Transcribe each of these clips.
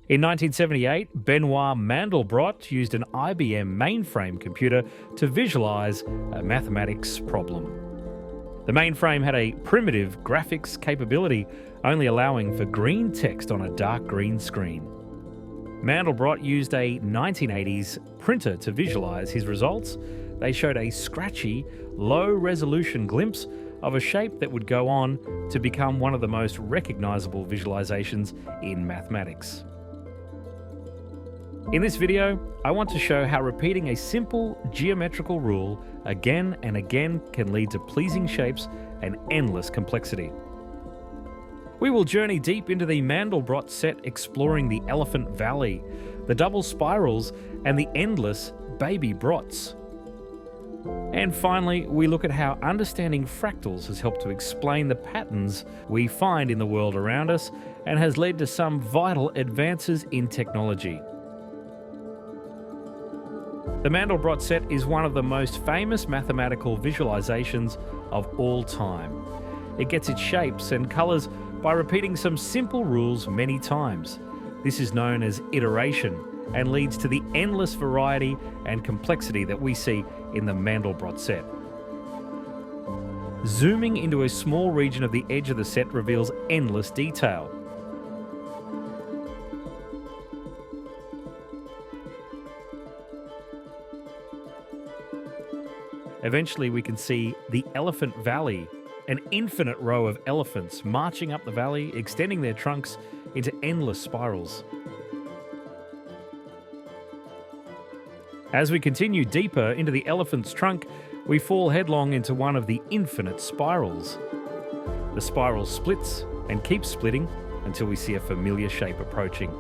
In 1978, Benoit Mandelbrot used an IBM mainframe computer to visualize a mathematics problem. The mainframe had a primitive graphics capability, only allowing for green text on a dark green screen. Mandelbrot used a 1980s printer to visualize his results. They showed a scratchy, low-resolution glimpse of a shape that would go on to become one of the most recognizable visualizations in mathematics. In this video, I want to show how repeating a simple geometrical rule again and again can lead to pleasing shapes and endless complexity. We will journey deep into the Mandelbrot set, exploring the Elephant Valley, the double spirals, and the endless baby brots. And finally, we look at how understanding fractals has helped to explain the patterns we find in the world around us and has led to some vital advances in technology. The Mandelbrot set is one of the most famous mathematical visualizations of all time. It gets its shapes and colors by repeating some simple rules many times. This is known as iteration and leads to the endless variety and complexity that we see in the Mandelbrot set. Zooming into a small region of the edge of the set reveals endless detail. Eventually we can see the Elephant Valley, an infinite row of elephants marching up the valley, extending their trunks into endless spirals. As we continue deeper into the elephant's trunk, we fall headlong into one of the infinite spirals. The spiral splits and keeps splitting until we see a familiar shape approaching.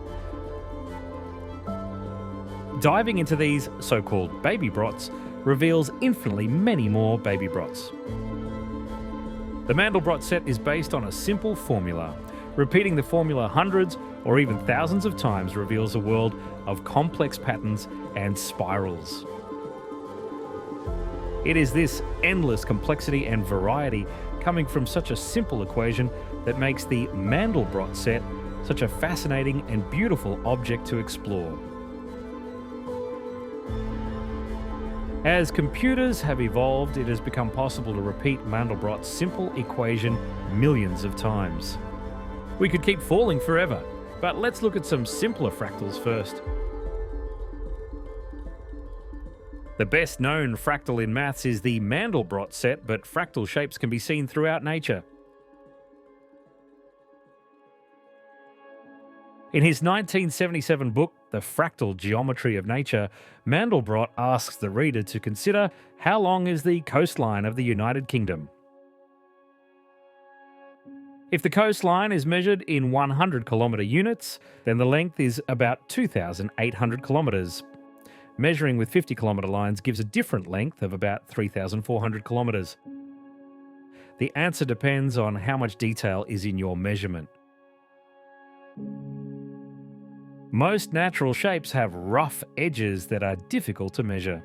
Diving into these so-called baby brots reveals infinitely many more baby brots. The Mandelbrot set is based on a simple formula. Repeating the formula hundreds or even thousands of times reveals a world of complex patterns and spirals. It is this endless complexity and variety coming from such a simple equation that makes the Mandelbrot set such a fascinating and beautiful object to explore. As computers have evolved, it has become possible to repeat Mandelbrot's simple equation millions of times. We could keep falling forever, but let's look at some simpler fractals first. The best known fractal in maths is the Mandelbrot set, but fractal shapes can be seen throughout nature. In his 1977 book, The Fractal Geometry of Nature, Mandelbrot asks the reader to consider how long is the coastline of the United Kingdom. If the coastline is measured in 100 kilometre units, then the length is about 2,800 kilometres. Measuring with 50 kilometre lines gives a different length of about 3,400 kilometres. The answer depends on how much detail is in your measurement. Most natural shapes have rough edges that are difficult to measure.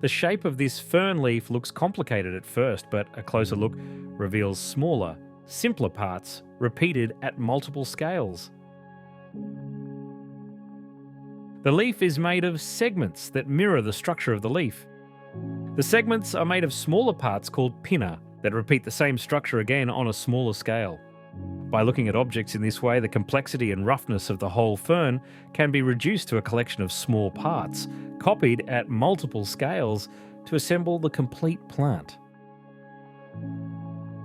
The shape of this fern leaf looks complicated at first, but a closer look reveals smaller, simpler parts repeated at multiple scales. The leaf is made of segments that mirror the structure of the leaf. The segments are made of smaller parts called pinna that repeat the same structure again on a smaller scale. By looking at objects in this way, the complexity and roughness of the whole fern can be reduced to a collection of small parts, copied at multiple scales to assemble the complete plant.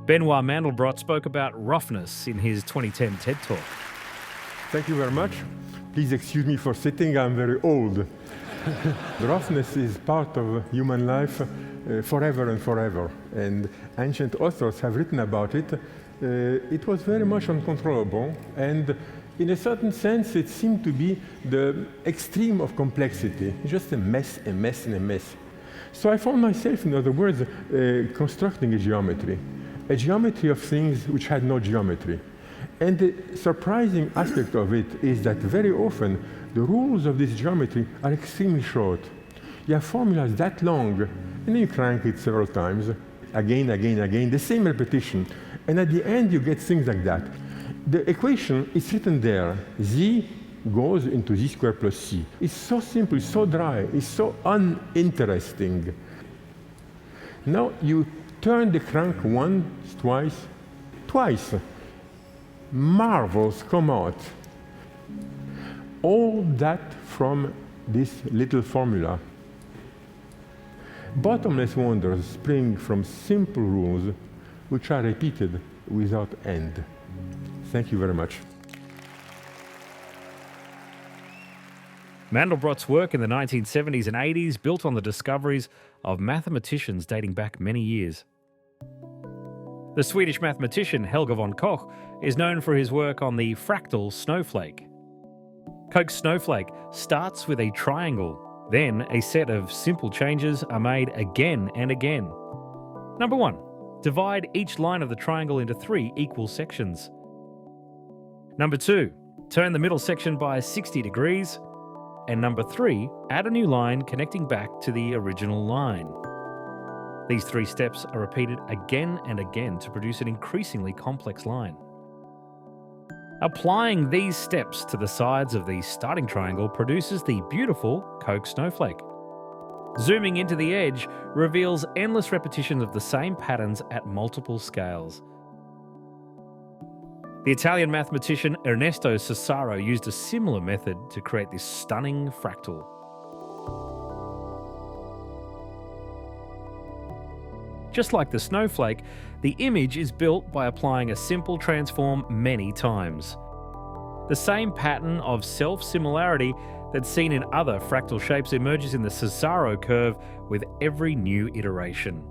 Benoit Mandelbrot spoke about roughness in his 2010 TED Talk. Thank you very much. Please excuse me for sitting, I'm very old. The roughness is part of human life forever and forever, and ancient authors have written about it. It was very much uncontrollable, and in a certain sense it seemed to be the extreme of complexity, just a mess, and a mess. So I found myself, in other words, constructing a geometry of things which had no geometry. And the surprising aspect of it is that very often the rules of this geometry are extremely short. You have formulas that long, and then you crank it several times, again, the same repetition. And at the end, you get things like that. The equation is written there. Z goes into z squared plus c. It's so simple, it's so dry, it's so uninteresting. Now you turn the crank once, twice. Marvels come out. All that from this little formula. Bottomless wonders spring from simple rules which are repeated without end. Thank you very much. Mandelbrot's work in the 1970s and 80s built on the discoveries of mathematicians dating back many years. The Swedish mathematician Helge von Koch is known for his work on the fractal snowflake. Koch's snowflake starts with a triangle. Then a set of simple changes are made again and again. Number 1. Divide each line of the triangle into 3 equal sections. Number 2. Turn the middle section by 60 degrees. And number 3. Add a new line connecting back to the original line. These 3 steps are repeated again and again to produce an increasingly complex line. Applying these steps to the sides of the starting triangle produces the beautiful Koch snowflake. Zooming into the edge reveals endless repetitions of the same patterns at multiple scales. The Italian mathematician Ernesto Cesaro used a similar method to create this stunning fractal. Just like the snowflake, the image is built by applying a simple transform many times. The same pattern of self-similarity that's seen in other fractal shapes emerges in the Cesaro curve with every new iteration.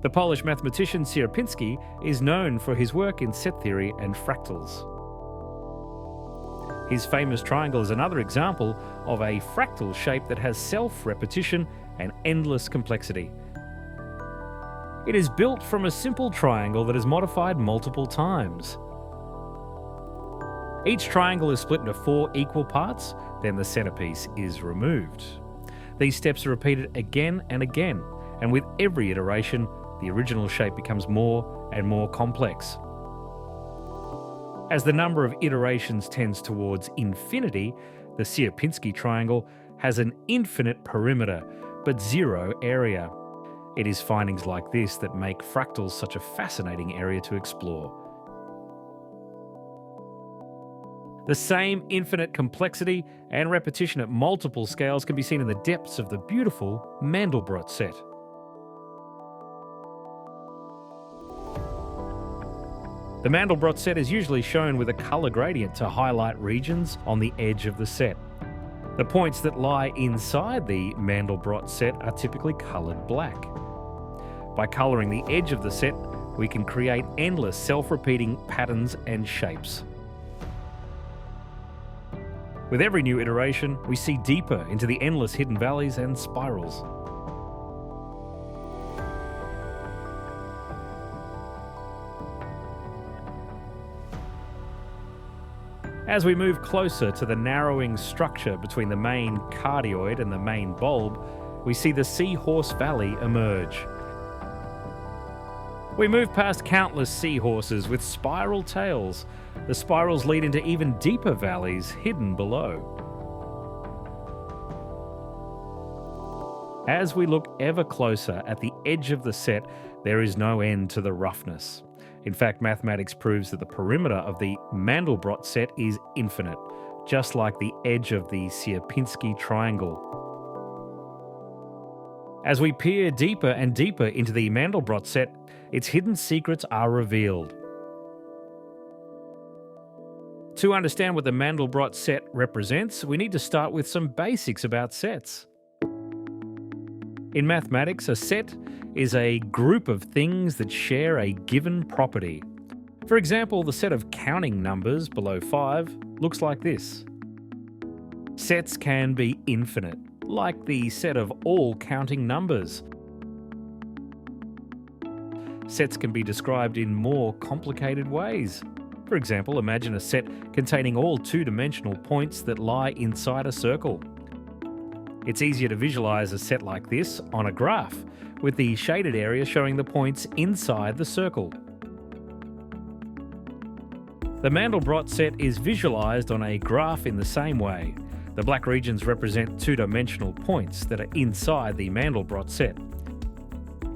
The Polish mathematician Sierpinski is known for his work in set theory and fractals. His famous triangle is another example of a fractal shape that has self-repetition and endless complexity. It is built from a simple triangle that is modified multiple times. Each triangle is split into 4 equal parts, then the centerpiece is removed. These steps are repeated again and again, and with every iteration, the original shape becomes more and more complex. As the number of iterations tends towards infinity, the Sierpinski triangle has an infinite perimeter, but 0 area. It is findings like this that make fractals such a fascinating area to explore. The same infinite complexity and repetition at multiple scales can be seen in the depths of the beautiful Mandelbrot set. The Mandelbrot set is usually shown with a color gradient to highlight regions on the edge of the set. The points that lie inside the Mandelbrot set are typically colored black. By coloring the edge of the set, we can create endless self-repeating patterns and shapes. With every new iteration, we see deeper into the endless hidden valleys and spirals. As we move closer to the narrowing structure between the main cardioid and the main bulb, we see the Seahorse Valley emerge. We move past countless seahorses with spiral tails. The spirals lead into even deeper valleys hidden below. As we look ever closer at the edge of the set, there is no end to the roughness. In fact, mathematics proves that the perimeter of the Mandelbrot set is infinite, just like the edge of the Sierpinski triangle. As we peer deeper and deeper into the Mandelbrot set, its hidden secrets are revealed. To understand what the Mandelbrot set represents, we need to start with some basics about sets. In mathematics, a set is a group of things that share a given property. For example, the set of counting numbers below 5 looks like this. Sets can be infinite, like the set of all counting numbers. Sets can be described in more complicated ways. For example, imagine a set containing all 2-dimensional points that lie inside a circle. It's easier to visualize a set like this on a graph, with the shaded area showing the points inside the circle. The Mandelbrot set is visualized on a graph in the same way. The black regions represent two-dimensional points that are inside the Mandelbrot set.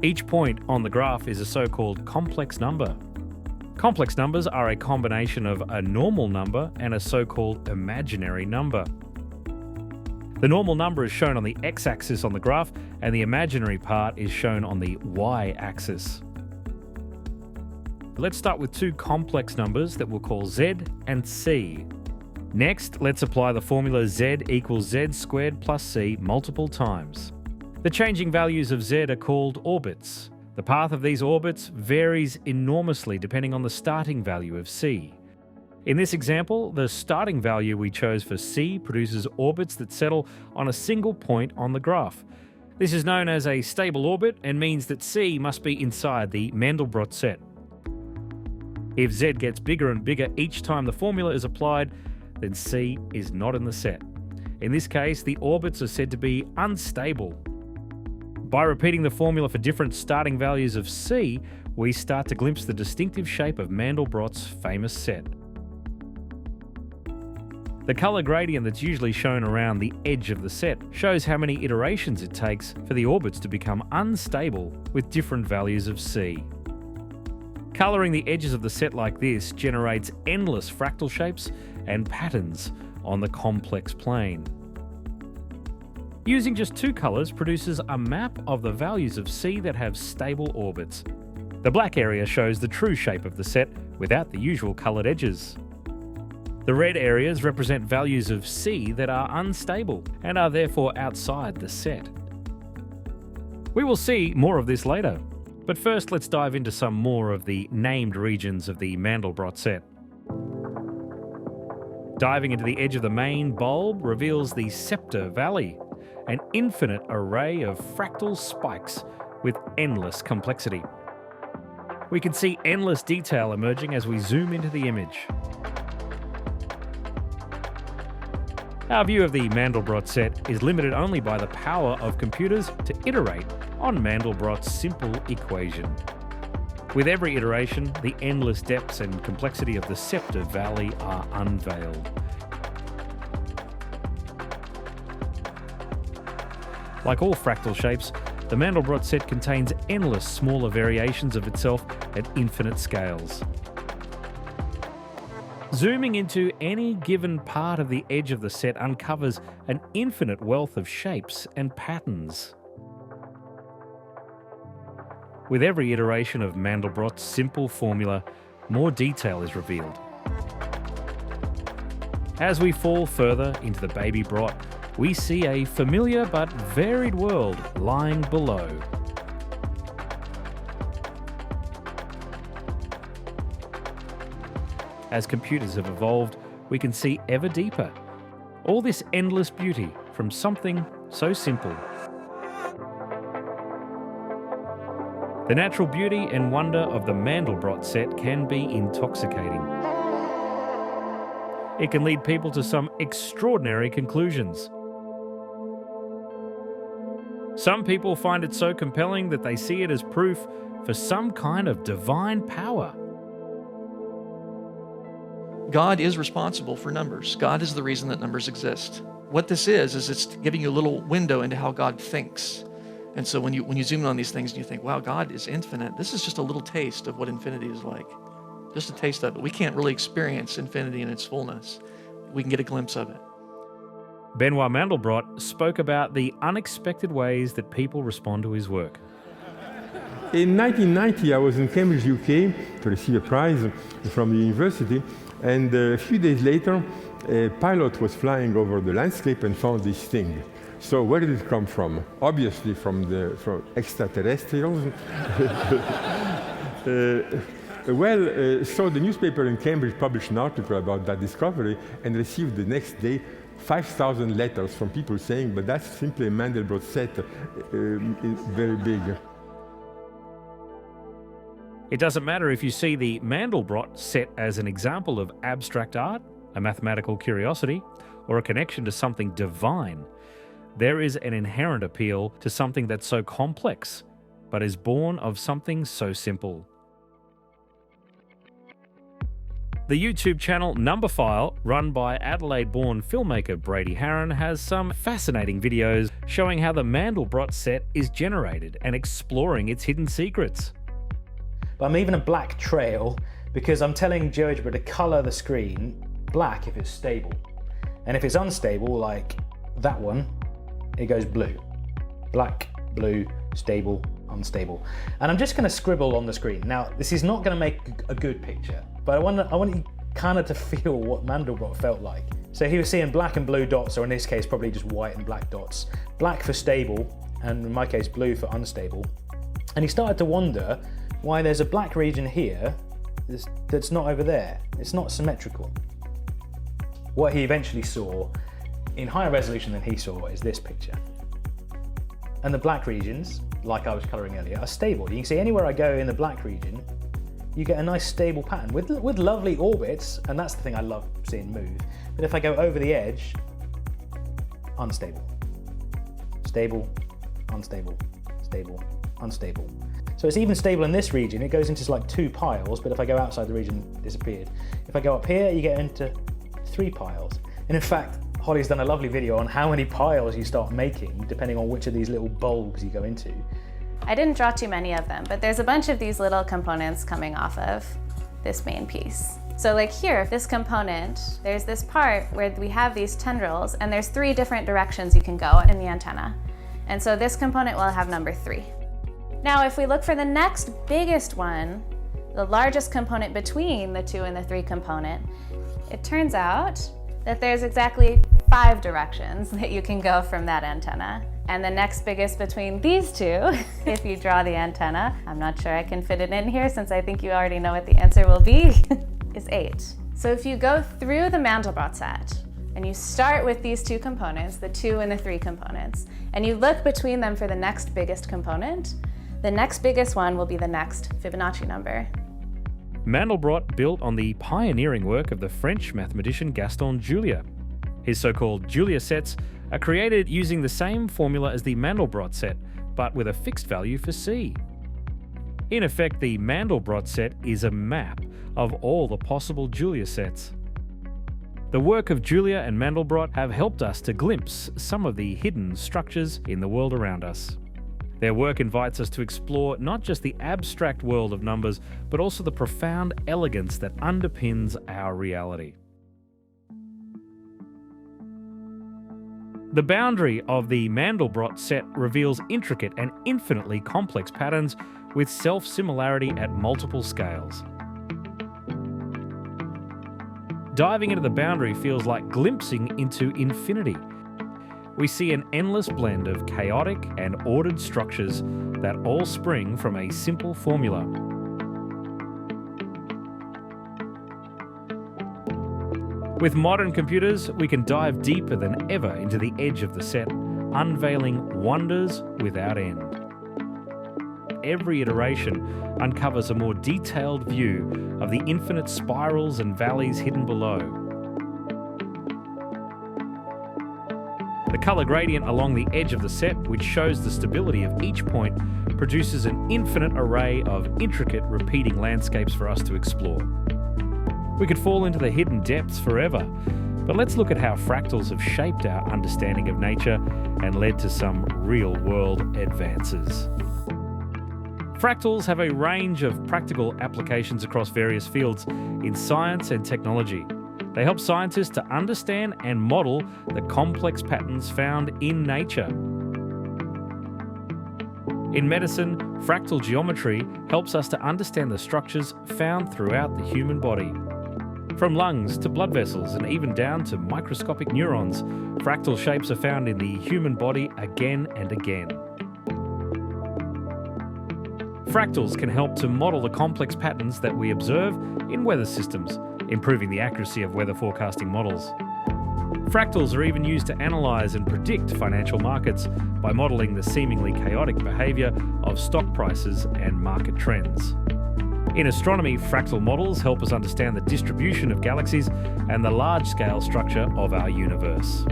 Each point on the graph is a so-called complex number. Complex numbers are a combination of a normal number and a so-called imaginary number. The normal number is shown on the x-axis on the graph, and the imaginary part is shown on the y-axis. Let's start with two complex numbers that we'll call z and c. Next, let's apply the formula z equals z squared plus c multiple times. The changing values of z are called orbits. The path of these orbits varies enormously depending on the starting value of c. In this example, the starting value we chose for c produces orbits that settle on a single point on the graph. This is known as a stable orbit and means that c must be inside the Mandelbrot set. If z gets bigger and bigger each time the formula is applied, then c is not in the set. In this case, the orbits are said to be unstable. By repeating the formula for different starting values of c, we start to glimpse the distinctive shape of Mandelbrot's famous set. The color gradient that's usually shown around the edge of the set shows how many iterations it takes for the orbits to become unstable with different values of c. Coloring the edges of the set like this generates endless fractal shapes and patterns on the complex plane. Using just two colors produces a map of the values of c that have stable orbits. The black area shows the true shape of the set without the usual colored edges. The red areas represent values of c that are unstable and are therefore outside the set. We will see more of this later, but first let's dive into some more of the named regions of the Mandelbrot set. Diving into the edge of the main bulb reveals the Scepter Valley, an infinite array of fractal spikes with endless complexity. We can see endless detail emerging as we zoom into the image. Our view of the Mandelbrot set is limited only by the power of computers to iterate on Mandelbrot's simple equation. With every iteration, the endless depths and complexity of the Scepter Valley are unveiled. Like all fractal shapes, the Mandelbrot set contains endless smaller variations of itself at infinite scales. Zooming into any given part of the edge of the set uncovers an infinite wealth of shapes and patterns. With every iteration of Mandelbrot's simple formula, more detail is revealed. As we fall further into the baby brot, we see a familiar but varied world lying below. As computers have evolved, we can see ever deeper. All this endless beauty from something so simple. The natural beauty and wonder of the Mandelbrot set can be intoxicating. It can lead people to some extraordinary conclusions. Some people find it so compelling that they see it as proof for some kind of divine power. God is responsible for numbers. God is the reason that numbers exist. What this is it's giving you a little window into how God thinks. And so when you zoom in on these things and you think, wow, God is infinite, this is just a little taste of what infinity is like. Just a taste of it. We can't really experience infinity in its fullness. We can get a glimpse of it. Benoit Mandelbrot spoke about the unexpected ways that people respond to his work. In 1990, I was in Cambridge, UK, to receive a prize from the university, and a few days later, a pilot was flying over the landscape and found this thing. So where did it come from? Obviously from extraterrestrials. So the newspaper in Cambridge published an article about that discovery and received the next day 5,000 letters from people saying, but that's simply a Mandelbrot set, very big. It doesn't matter if you see the Mandelbrot set as an example of abstract art, a mathematical curiosity, or a connection to something divine. There is an inherent appeal to something that's so complex, but is born of something so simple. The YouTube channel Numberphile, run by Adelaide-born filmmaker Brady Harron, has some fascinating videos showing how the Mandelbrot set is generated and exploring its hidden secrets. But I'm leaving a black trail because I'm telling GeoGebra to colour the screen black if it's stable. And if it's unstable, like that one, it goes blue. Black, blue, stable, unstable. And I'm just going to scribble on the screen. Now, this is not going to make a good picture, but I want you kind of to feel what Mandelbrot felt like. So he was seeing black and blue dots, or in this case, probably just white and black dots. Black for stable, and in my case, blue for unstable. And he started to wonder why there's a black region here that's not over there. It's not symmetrical. What he eventually saw, in higher resolution than he saw, is this picture. And the black regions, like I was colouring earlier, are stable. You can see anywhere I go in the black region, you get a nice stable pattern with lovely orbits, and that's the thing I love seeing move. But if I go over the edge, unstable. Stable, unstable, stable, unstable. So it's even stable in this region. It goes into like 2 piles, but if I go outside the region, it disappeared. If I go up here, you get into 3 piles. And in fact, Holly's done a lovely video on how many piles you start making depending on which of these little bulbs you go into. I didn't draw too many of them, but there's a bunch of these little components coming off of this main piece. So like here, this component, there's this part where we have these tendrils, and there's 3 different directions you can go in the antenna. And so this component will have number 3. Now, if we look for the next biggest one, the largest component between the 2 and the 3 component, it turns out that there's exactly 5 directions that you can go from that antenna. And the next biggest between these 2, if you draw the antenna, I'm not sure I can fit it in here since I think you already know what the answer will be, is 8. So if you go through the Mandelbrot set and you start with these 2 components, the 2 and the 3 components, and you look between them for the next biggest component, the next biggest one will be the next Fibonacci number. Mandelbrot built on the pioneering work of the French mathematician Gaston Julia. His so-called Julia sets are created using the same formula as the Mandelbrot set, but with a fixed value for C. In effect, the Mandelbrot set is a map of all the possible Julia sets. The work of Julia and Mandelbrot have helped us to glimpse some of the hidden structures in the world around us. Their work invites us to explore not just the abstract world of numbers, but also the profound elegance that underpins our reality. The boundary of the Mandelbrot set reveals intricate and infinitely complex patterns with self-similarity at multiple scales. Diving into the boundary feels like glimpsing into infinity. We see an endless blend of chaotic and ordered structures that all spring from a simple formula. With modern computers, we can dive deeper than ever into the edge of the set, unveiling wonders without end. Every iteration uncovers a more detailed view of the infinite spirals and valleys hidden below. The colour gradient along the edge of the set, which shows the stability of each point, produces an infinite array of intricate repeating landscapes for us to explore. We could fall into the hidden depths forever, but let's look at how fractals have shaped our understanding of nature and led to some real-world advances. Fractals have a range of practical applications across various fields in science and technology. They help scientists to understand and model the complex patterns found in nature. In medicine, fractal geometry helps us to understand the structures found throughout the human body. From lungs to blood vessels and even down to microscopic neurons, fractal shapes are found in the human body again and again. Fractals can help to model the complex patterns that we observe in weather systems, improving the accuracy of weather forecasting models. Fractals are even used to analyse and predict financial markets by modelling the seemingly chaotic behaviour of stock prices and market trends. In astronomy, fractal models help us understand the distribution of galaxies and the large-scale structure of our universe.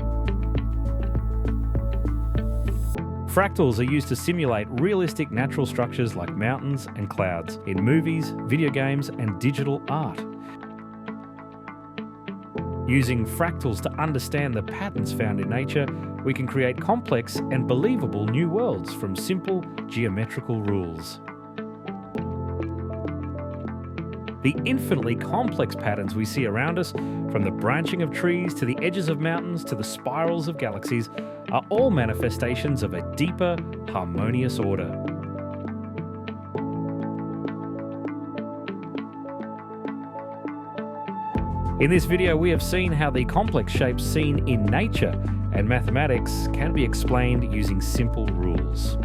Fractals are used to simulate realistic natural structures like mountains and clouds in movies, video games, and digital art. Using fractals to understand the patterns found in nature, we can create complex and believable new worlds from simple geometrical rules. The infinitely complex patterns we see around us, from the branching of trees to the edges of mountains to the spirals of galaxies, are all manifestations of a deeper, harmonious order. In this video, we have seen how the complex shapes seen in nature and mathematics can be explained using simple rules.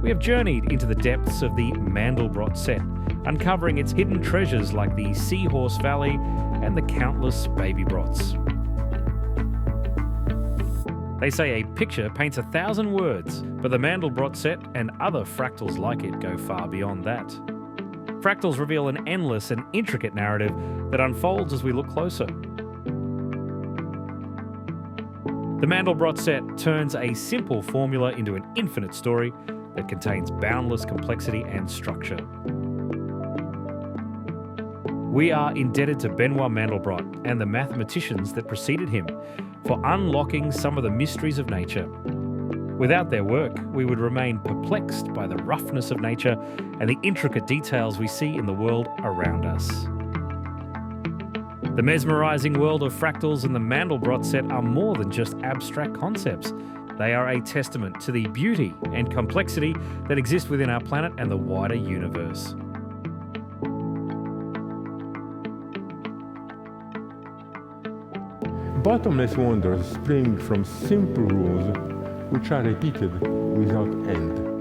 We have journeyed into the depths of the Mandelbrot Set, uncovering its hidden treasures like the Seahorse Valley and the countless baby brots. They say a picture paints 1,000 words, but the Mandelbrot Set and other fractals like it go far beyond that. Fractals reveal an endless and intricate narrative that unfolds as we look closer. The Mandelbrot Set turns a simple formula into an infinite story that contains boundless complexity and structure. We are indebted to Benoit Mandelbrot and the mathematicians that preceded him for unlocking some of the mysteries of nature. Without their work, we would remain perplexed by the roughness of nature and the intricate details we see in the world around us. The mesmerizing world of fractals and the Mandelbrot Set are more than just abstract concepts. They are a testament to the beauty and complexity that exist within our planet and the wider universe. Bottomless wonders spring from simple rules which are repeated without end.